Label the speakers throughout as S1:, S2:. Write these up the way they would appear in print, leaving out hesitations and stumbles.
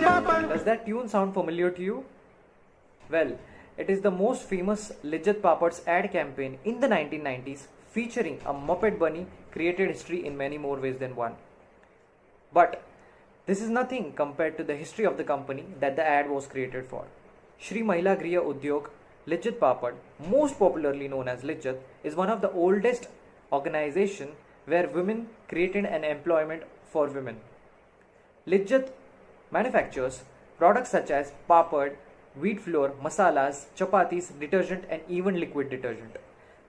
S1: Does that tune sound familiar to you? Well, it is the most famous Lijjat Papad's ad campaign in the 1990s, featuring a Muppet bunny created history in many more ways than one. But this is nothing compared to the history of the company that the ad was created for. Shri Mahila Griha Udyog Lijjat Papad, most popularly known as Lijjat, is one of the oldest organizations where women created an employment for women. Lijjat manufactures products such as papad, wheat flour, masalas, chapatis, detergent, and even liquid detergent.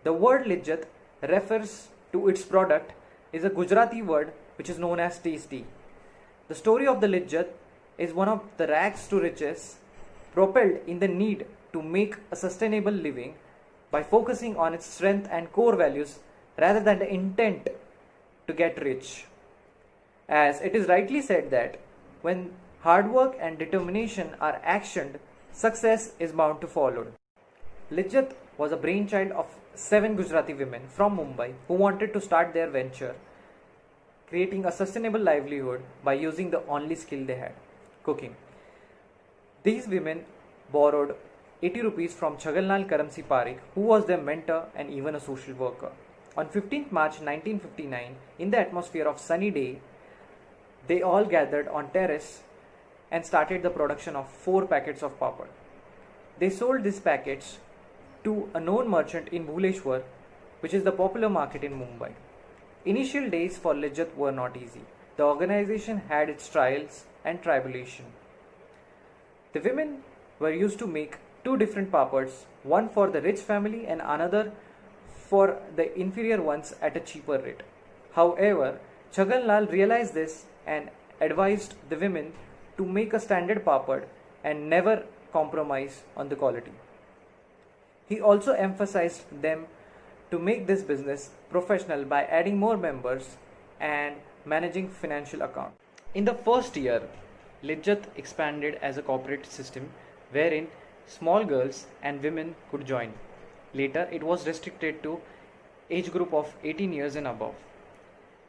S1: The word Lijjat refers to its product is a Gujarati word which is known as tasty. The story of the Lijjat is one of the rags to riches, propelled in the need to make a sustainable living by focusing on its strength and core values rather than the intent to get rich. As it is rightly said that when hard work and determination are actioned, success is bound to follow. Lijjat was a brainchild of 7 Gujarati women from Mumbai who wanted to start their venture, creating a sustainable livelihood by using the only skill they had, cooking. These women borrowed 80 rupees from Chhaganlal Karamsi Parikh, who was their mentor and even a social worker. On 15th March 1959, in the atmosphere of sunny day, they all gathered on terrace and started the production of 4 packets of papad. They sold these packets to a known merchant in Bhuleshwar, which is the popular market in Mumbai. Initial days for Lijjat were not easy. The organization had its trials and tribulation. The women were used to make 2 different papads, one for the rich family and another for the inferior ones at a cheaper rate. However, Chhaganlal realized this and advised the women to make a standard papad and never compromise on the quality. He also emphasized them to make this business professional by adding more members and managing financial account. In the first year, Lijjat expanded as a corporate system wherein small girls and women could join. Later, it was restricted to age group of 18 years and above.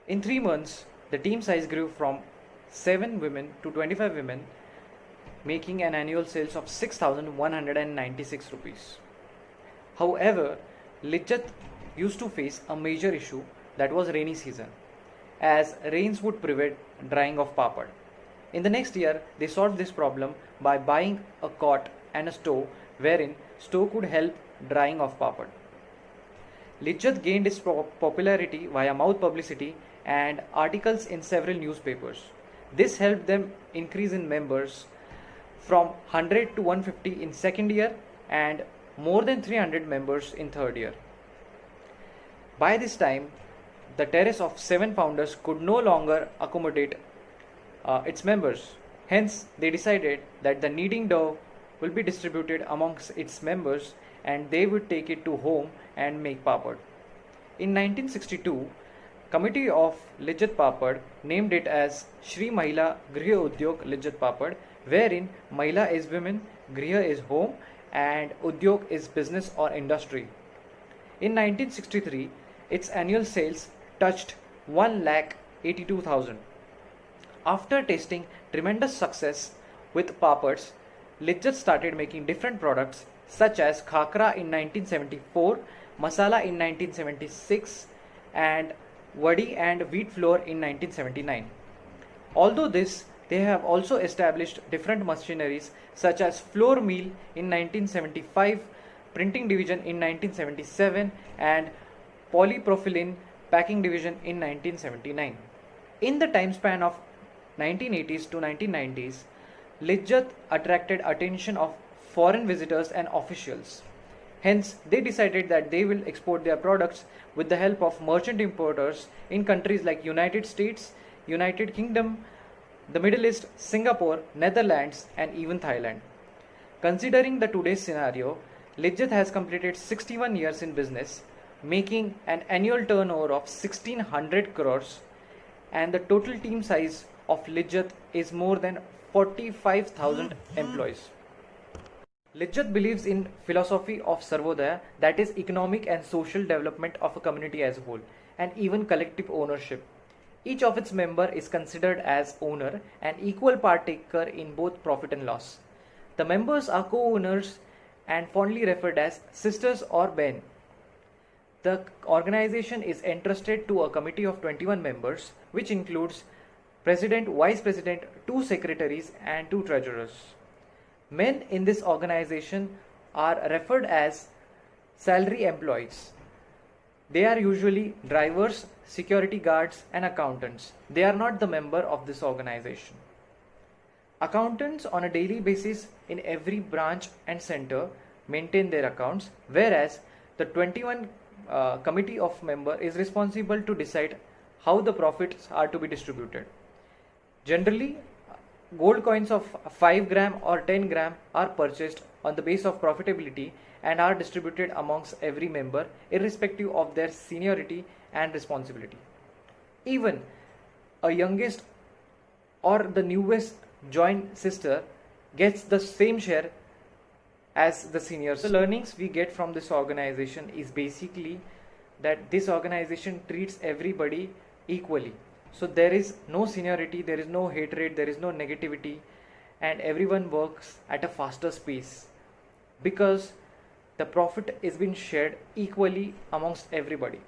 S1: In 3 months, the team size grew from 7 women to 25 women, making an annual sales of 6,196 rupees. However, Lijjat used to face a major issue, that was rainy season, as rains would prevent drying of papad. In the next year, they solved this problem by buying a cot and a stove wherein stove could help drying of papad. Lijjat gained its popularity via mouth publicity and articles in several newspapers. This helped them increase in members from 100 to 150 in second year and more than 300 members in third year. By this time, the terrace of 7 founders could no longer accommodate its members. Hence, they decided that the kneading dough will be distributed amongst its members and they would take it to home and make papad. In 1962, Committee of Lijjat Papad named it as Shri Mahila Griha Udyog Lijjat Papad, wherein Mahila is women, Griha is home, and Udyog is business or industry. In 1963, its annual sales touched 1,82,000. After tasting tremendous success with papads, Lijjat started making different products such as khakra in 1974, masala in 1976, and vadi and wheat flour in 1979. Although this, they have also established different machineries such as flour mill in 1975, printing division in 1977, and polypropylene packing division in 1979. In the time span of 1980s to 1990s, Lijjat attracted attention of foreign visitors and officials. Hence, they decided that they will export their products with the help of merchant importers in countries like United States, United Kingdom, the Middle East, Singapore, Netherlands, and even Thailand. Considering the today's scenario, Lijjat has completed 61 years in business, making an annual turnover of 1600 crores, and the total team size of Lijjat is more than 45,000 employees. Lijjat believes in philosophy of Sarvodaya, that is economic and social development of a community as a whole, and even collective ownership. Each of its member is considered as owner and equal partaker in both profit and loss. The members are co-owners and fondly referred as sisters or ben. The organization is entrusted to a committee of 21 members, which includes president, vice president, 2 secretaries, and 2 treasurers. Men in this organization are referred as salary employees. They are usually drivers, security guards, and accountants. They are not the member of this organization. Accountants on a daily basis in every branch and center maintain their accounts, whereas the 21 committee of member is responsible to decide how the profits are to be distributed. Generally, gold coins of 5 gram or 10 gram are purchased on the base of profitability and are distributed amongst every member irrespective of their seniority and responsibility. Even a youngest or the newest joined sister gets the same share as the seniors. The learnings we get from this organization is basically that this organization treats everybody equally. So there is no seniority, there is no hatred, there is no negativity, and everyone works at a faster pace because the profit is being shared equally amongst everybody.